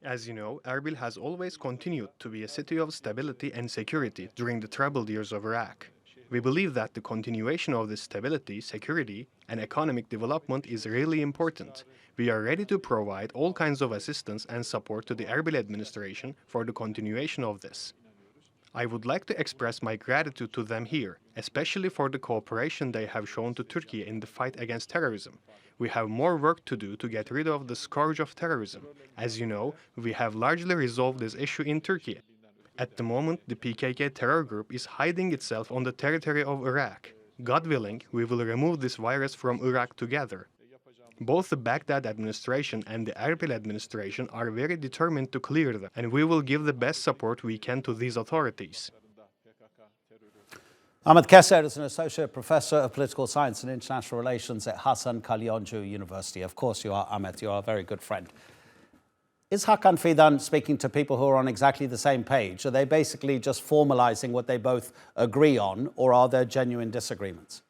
As you know, Erbil has always continued to be a city of stability and security during the troubled years of Iraq. We believe that the continuation of this stability, security, and economic development is really important. We are ready to provide all kinds of assistance and support to the Erbil administration for the continuation of this. I would like to express my gratitude to them here, especially for the cooperation they have shown to Turkey in the fight against terrorism. We have more work to do to get rid of the scourge of terrorism. As you know, we have largely resolved this issue in Turkey. At the moment, the PKK terror group is hiding itself on the territory of Iraq. God willing, we will remove this virus from Iraq together. Both the Baghdad administration and the Erbil administration are very determined to clear them, and we will give the best support we can to these authorities. Ahmet Keser is an associate professor of political science and international relations at Hasan Kalyoncu University. Of course you are, Ahmet, you are a very good friend. Is Hakan Fidan speaking to people who are on exactly the same page? Are they basically just formalizing what they both agree on, or are there genuine disagreements?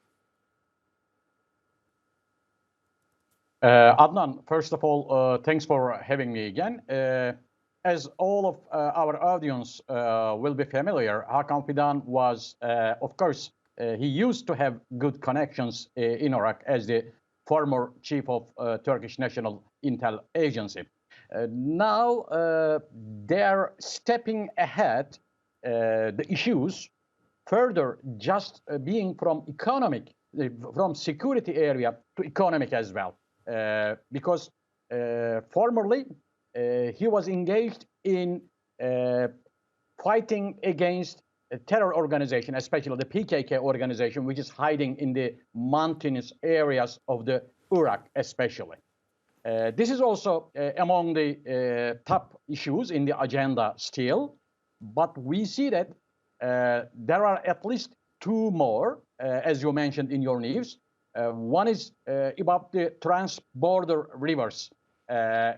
Adnan, first of all, thanks for having me again. As all of our audience will be familiar, Hakan Fidan was, of course, he used to have good connections in Iraq as the former chief of Turkish National Intel Agency. Now they're stepping ahead the issues further, just being from from security area to economic as well. Because formerly he was engaged in fighting against a terror organization, especially the PKK organization, which is hiding in the mountainous areas of the Iraq, especially. This is also among the top issues in the agenda still, but we see that there are at least two more, as you mentioned in your news. One is about the trans-border rivers,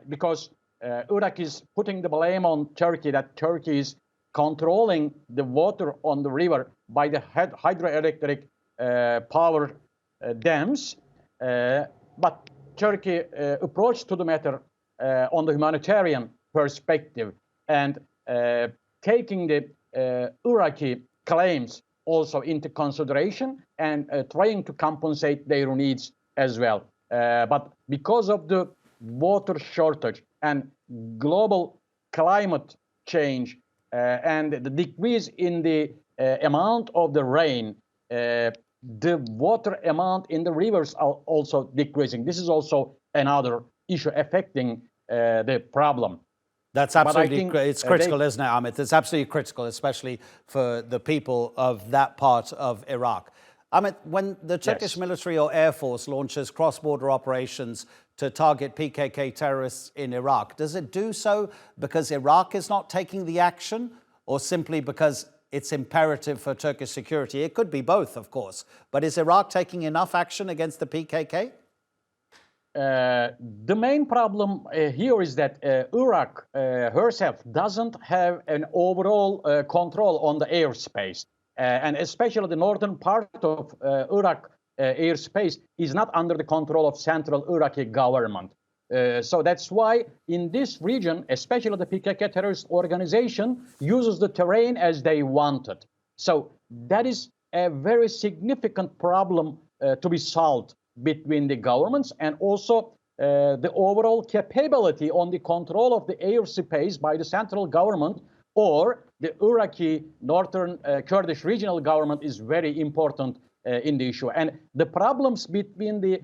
because Iraq is putting the blame on Turkey that Turkey is controlling the water on the river by the hydroelectric power dams. But Turkey approach to the matter on the humanitarian perspective and taking the Iraqi claims also into consideration and trying to compensate their needs as well. But because of the water shortage and global climate change and the decrease in the amount of the rain, the water amount in the rivers are also decreasing. This is also another issue affecting the problem. That's absolutely, it's critical, isn't it, Ahmet? It's absolutely critical, especially for the people of that part of Iraq. Ahmet, when the Turkish military or air force launches cross-border operations to target PKK terrorists in Iraq, does it do so because Iraq is not taking the action, or simply because it's imperative for Turkish security? It could be both, of course. But is Iraq taking enough action against the PKK? The main problem here is that Iraq herself doesn't have an overall control on the airspace. And especially the northern part of Iraq airspace is not under the control of central Iraqi government. So that's why in this region, especially the PKK terrorist organization uses the terrain as they wanted. So that is a very significant problem to be solved between the governments, and also the overall capability on the control of the airspace by the central government or the Iraqi northern Kurdish regional government is very important in the issue. And the problems between the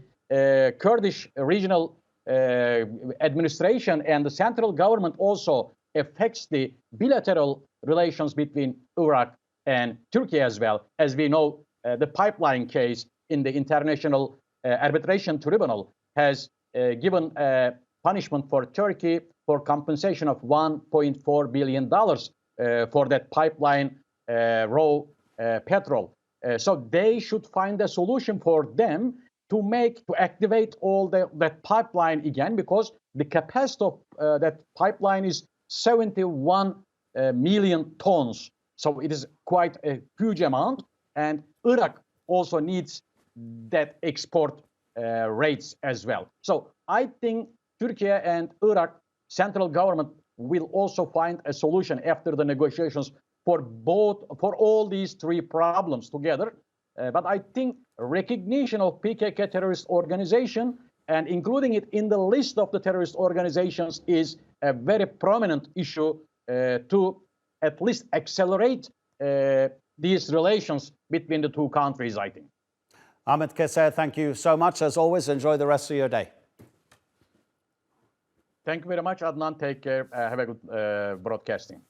Kurdish regional administration and the central government also affects the bilateral relations between Iraq and Turkey as well. As we know, the pipeline case in the International Arbitration Tribunal has given a punishment for Turkey for compensation of $1.4 billion for that pipeline raw petrol. So they should find a solution for them to activate all that pipeline again, because the capacity of that pipeline is 71 million tons. So it is quite a huge amount, and Iraq also needs that export rates as well. So I think Turkey and Iraq central government will also find a solution after the negotiations for all these three problems together. But I think recognition of PKK terrorist organization and including it in the list of the terrorist organizations is a very prominent issue to at least accelerate these relations between the two countries, I think. Ahmet Keser, thank you so much. As always, enjoy the rest of your day. Thank you very much, Adnan. Take care. Have a good broadcasting.